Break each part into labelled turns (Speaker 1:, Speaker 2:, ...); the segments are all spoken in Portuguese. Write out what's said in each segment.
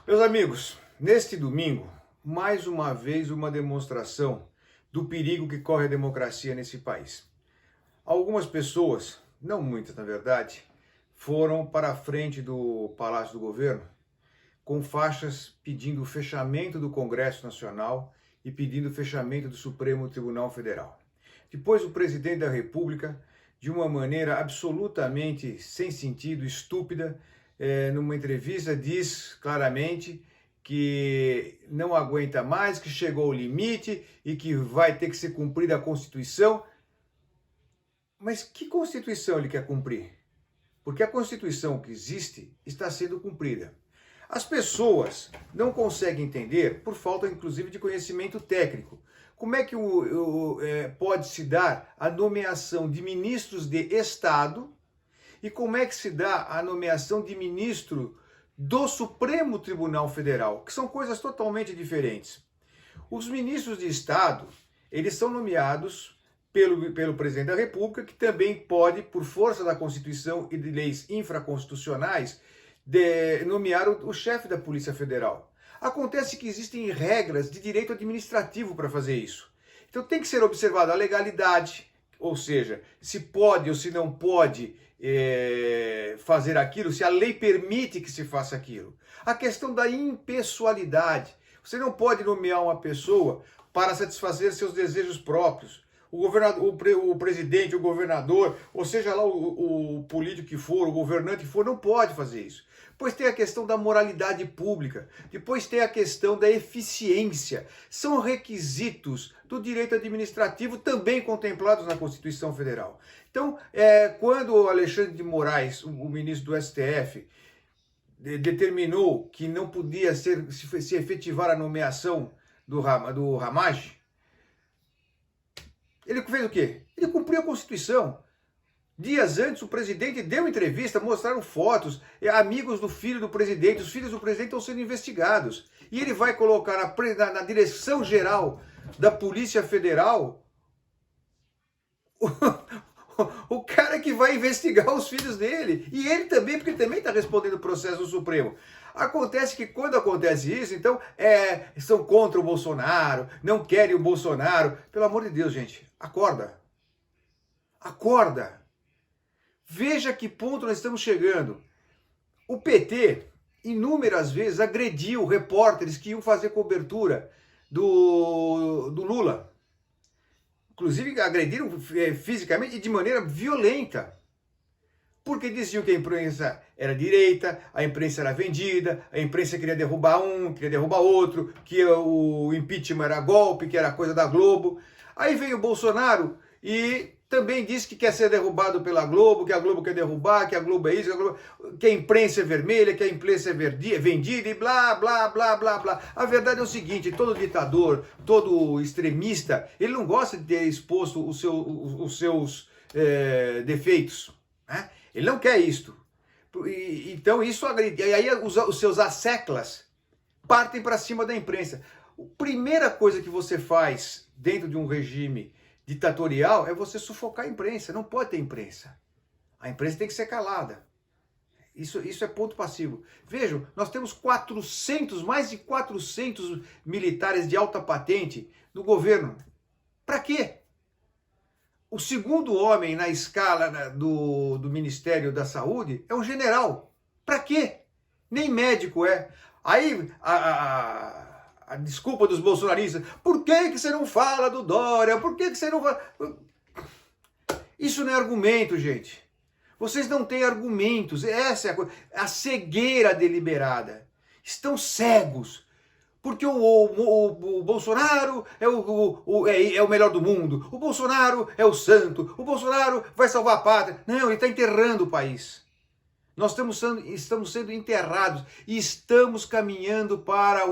Speaker 1: Meus amigos, neste domingo, mais uma vez uma demonstração do perigo que corre a democracia nesse país. Algumas pessoas, não muitas na verdade, foram para a frente do Palácio do Governo com faixas pedindo o fechamento do Congresso Nacional e pedindo o fechamento do Supremo Tribunal Federal. Depois o presidente da República, de uma maneira absolutamente sem sentido, estúpida, numa entrevista diz claramente que não aguenta mais, que chegou ao limite e que vai ter que ser cumprida a Constituição. Mas que Constituição ele quer cumprir? Porque a Constituição que existe está sendo cumprida. As pessoas não conseguem entender, por falta inclusive de conhecimento técnico, como é que pode se dar a nomeação de ministros de Estado e como é que se dá a nomeação de ministro do Supremo Tribunal Federal, que são coisas totalmente diferentes. Os ministros de Estado, eles são nomeados pelo presidente da República, que também pode, por força da Constituição e de leis infraconstitucionais, nomear o chefe da Polícia Federal. Acontece que existem regras de direito administrativo para fazer isso. Então tem que ser observada a legalidade, ou seja, se pode ou se não pode fazer aquilo, se a lei permite que se faça aquilo. A questão da impessoalidade. Você não pode nomear uma pessoa para satisfazer seus desejos próprios. O presidente, o governador, ou seja lá o político que for, o governante que for, não pode fazer isso. Depois tem a questão da moralidade pública, depois tem a questão da eficiência. São requisitos do direito administrativo também contemplados na Constituição Federal. Então, quando o Alexandre de Moraes, o ministro do STF, determinou que não podia se efetivar a nomeação do Ramagem, ele fez o quê? Ele cumpriu a Constituição. Dias antes, o presidente deu entrevista, mostraram fotos, amigos do filho do presidente, os filhos do presidente estão sendo investigados. E ele vai colocar na direção geral da Polícia Federal o cara que vai investigar os filhos dele. E ele também, porque ele também está respondendo o processo do Supremo. Acontece que quando acontece isso, então, são contra o Bolsonaro, não querem o Bolsonaro. Pelo amor de Deus, gente, acorda. Acorda. Veja que ponto nós estamos chegando. O PT, inúmeras vezes, agrediu repórteres que iam fazer cobertura do Lula. Inclusive, agrediram fisicamente e de maneira violenta. Porque diziam que a imprensa era direita, a imprensa era vendida, a imprensa queria derrubar um, queria derrubar outro, que o impeachment era golpe, que era coisa da Globo. Aí veio o Bolsonaro e também disse que quer ser derrubado pela Globo, que a Globo quer derrubar, que a Globo é isso, que a imprensa é vermelha, que a imprensa é vendida e blá, blá, blá, blá, blá. A verdade é o seguinte, todo ditador, todo extremista, ele não gosta de ter exposto os seus defeitos, né? Ele não quer isto. Então isso agride. E aí os seus asseclas partem para cima da imprensa. A primeira coisa que você faz dentro de um regime ditatorial é você sufocar a imprensa. Não pode ter imprensa. A imprensa tem que ser calada. Isso é ponto passivo. Vejam, nós temos mais de 400 militares de alta patente no governo. Para quê? O segundo homem na escala do Ministério da Saúde é um general. Para quê? Nem médico é. Aí a desculpa dos bolsonaristas, por que você não fala do Dória? Por que você não fala? Isso não é argumento, gente. Vocês não têm argumentos. Essa é a coisa. A cegueira deliberada. Estão cegos. Porque o Bolsonaro é o melhor do mundo. O Bolsonaro é o santo. O Bolsonaro vai salvar a pátria. Não, ele está enterrando o país. Nós estamos sendo enterrados e estamos caminhando para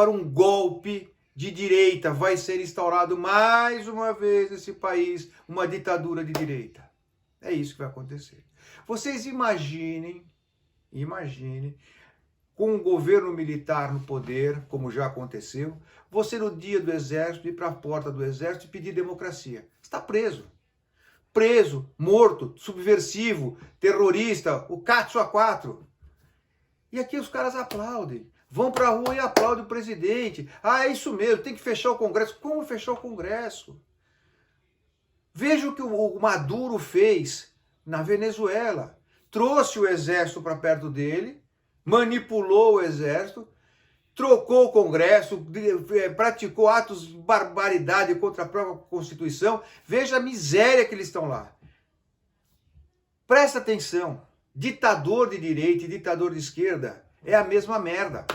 Speaker 1: um golpe de direita. Vai ser instaurado mais uma vez nesse país uma ditadura de direita. É isso que vai acontecer. Vocês imaginem, com um governo militar no poder, como já aconteceu, você no dia do exército ir para a porta do exército e pedir democracia. Está preso. Preso, morto, subversivo, terrorista, o Cátio A4. E aqui os caras aplaudem. Vão para a rua e aplaudem o presidente. Ah, é isso mesmo, tem que fechar o Congresso. Como fechar o Congresso? Veja o que o Maduro fez na Venezuela. Trouxe o exército para perto dele, manipulou o exército, trocou o Congresso, praticou atos de barbaridade contra a própria Constituição. Veja a miséria que eles estão lá. Presta atenção. Ditador de direita e ditador de esquerda é a mesma merda.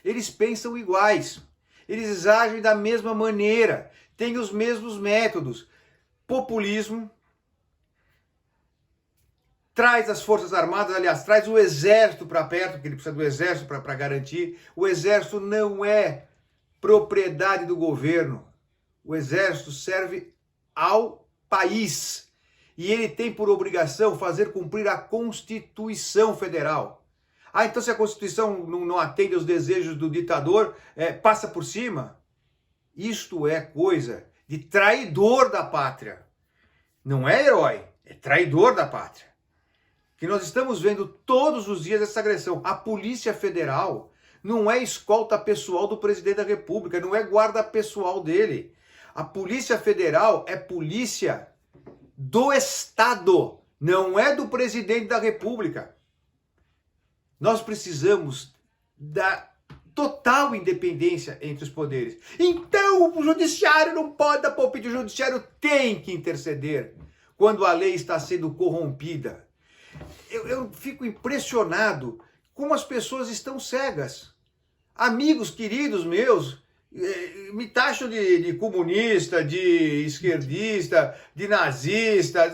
Speaker 1: Eles pensam iguais. Eles agem da mesma maneira. Têm os mesmos métodos. Populismo. Traz as Forças Armadas, aliás, traz o Exército para perto, porque ele precisa do Exército para garantir. O Exército não é propriedade do governo. O Exército serve ao país. E ele tem por obrigação fazer cumprir a Constituição Federal. Ah, então se a Constituição não atende aos desejos do ditador, passa por cima? Isto é coisa de traidor da pátria. Não é herói, é traidor da pátria. Que nós estamos vendo todos os dias essa agressão. A Polícia Federal não é escolta pessoal do presidente da República, não é guarda pessoal dele. A Polícia Federal é polícia do Estado, não é do presidente da República. Nós precisamos da total independência entre os poderes. Então o judiciário não pode dar palpite, o judiciário tem que interceder quando a lei está sendo corrompida. Eu fico impressionado como as pessoas estão cegas. Amigos queridos meus me taxam de comunista, de esquerdista, de nazista,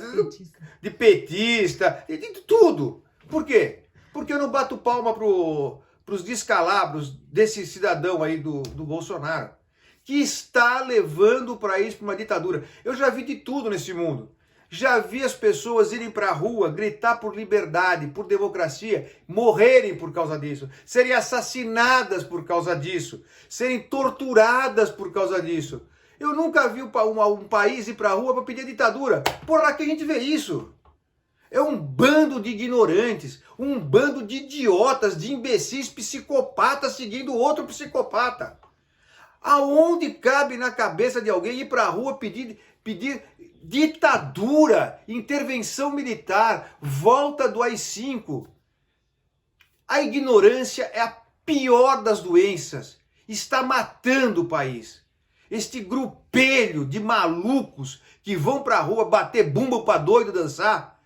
Speaker 1: de petista, de tudo. Por quê? Porque eu não bato palma para os descalabros desse cidadão aí do Bolsonaro, que está levando o país para uma ditadura. Eu já vi de tudo nesse mundo. Já vi as pessoas irem para a rua, gritar por liberdade, por democracia, morrerem por causa disso, serem assassinadas por causa disso, serem torturadas por causa disso. Eu nunca vi um país ir para a rua para pedir ditadura. Por lá que a gente vê isso. É um bando de ignorantes, um bando de idiotas, de imbecis, psicopatas seguindo outro psicopata. Aonde cabe na cabeça de alguém ir para a rua pedir ditadura, intervenção militar, volta do AI-5? A ignorância é a pior das doenças. Está matando o país. Este grupelho de malucos que vão para a rua bater bumbo para doido dançar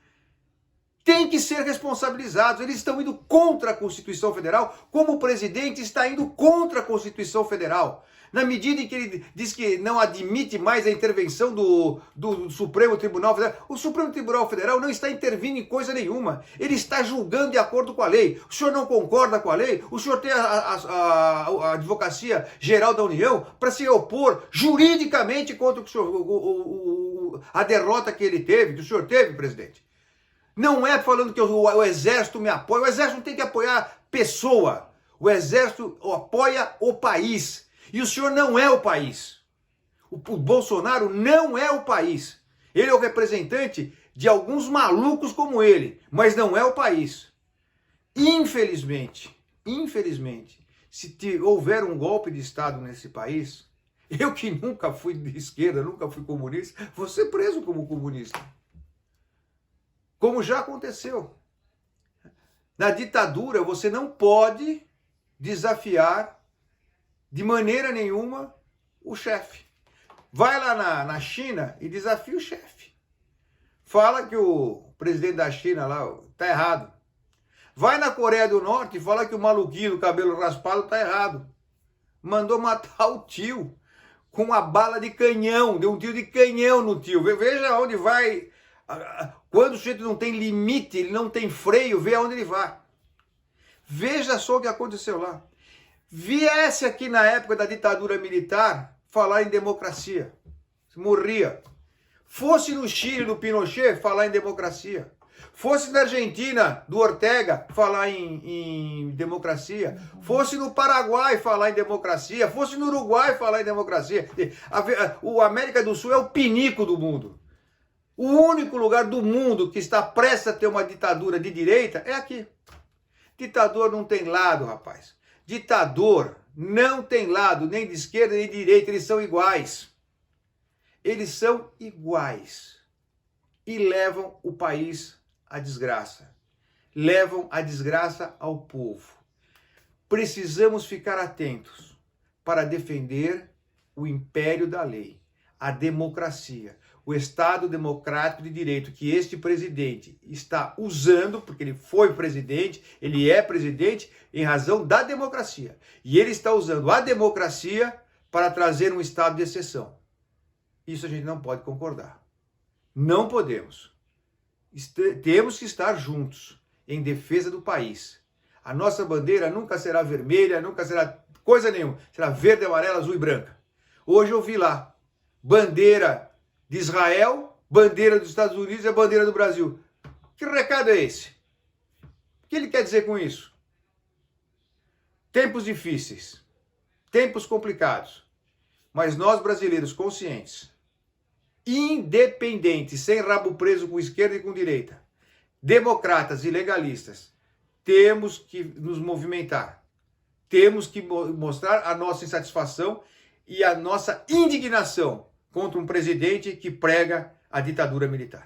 Speaker 1: tem que ser responsabilizados. Eles estão indo contra a Constituição Federal, como o presidente está indo contra a Constituição Federal. Na medida em que ele diz que não admite mais a intervenção do Supremo Tribunal Federal. O Supremo Tribunal Federal não está intervindo em coisa nenhuma. Ele está julgando de acordo com a lei. O senhor não concorda com a lei? O senhor tem a Advocacia Geral da União para se opor juridicamente contra a derrota que ele teve, que o senhor teve, presidente. Não é falando que o Exército me apoia. O Exército não tem que apoiar pessoa. O Exército apoia o país. E o senhor não é o país. O Bolsonaro não é o país. Ele é o representante de alguns malucos como ele, mas não é o país. Infelizmente, se houver um golpe de Estado nesse país, eu que nunca fui de esquerda, nunca fui comunista, vou ser preso como comunista. Como já aconteceu. Na ditadura, você não pode desafiar de maneira nenhuma o chefe. Vai lá na China e desafia o chefe. Fala que o presidente da China lá está errado. Vai na Coreia do Norte e fala que o maluquinho do cabelo raspado está errado. Mandou matar o tio com uma bala de canhão, deu um tiro de canhão no tio. Veja onde vai. Quando o sujeito não tem limite, ele não tem freio, vê aonde ele vai. Veja só o que aconteceu lá. Viesse aqui na época da ditadura militar falar em democracia, morria. Fosse no Chile, do Pinochet, falar em democracia. Fosse na Argentina, do Ortega, falar em democracia. Fosse no Paraguai, falar em democracia. Fosse no Uruguai, falar em democracia. O América do Sul é o pinico do mundo. O único lugar do mundo que está prestes a ter uma ditadura de direita é aqui. Ditador não tem lado, rapaz. Ditador não tem lado, nem de esquerda nem de direita, eles são iguais. Eles são iguais. E levam o país à desgraça. Levam a desgraça ao povo. Precisamos ficar atentos para defender o império da lei, a democracia, o Estado democrático de direito que este presidente está usando, porque ele foi presidente, ele é presidente em razão da democracia. E ele está usando a democracia para trazer um estado de exceção. Isso a gente não pode concordar. Não podemos. Temos que estar juntos em defesa do país. A nossa bandeira nunca será vermelha, nunca será coisa nenhuma. Será verde, amarela, azul e branca. Hoje eu vi lá, bandeira de Israel, bandeira dos Estados Unidos e a bandeira do Brasil. Que recado é esse? O que ele quer dizer com isso? Tempos difíceis, tempos complicados, mas nós brasileiros conscientes, independentes, sem rabo preso com esquerda e com direita, democratas e legalistas, temos que nos movimentar, temos que mostrar a nossa insatisfação e a nossa indignação contra um presidente que prega a ditadura militar.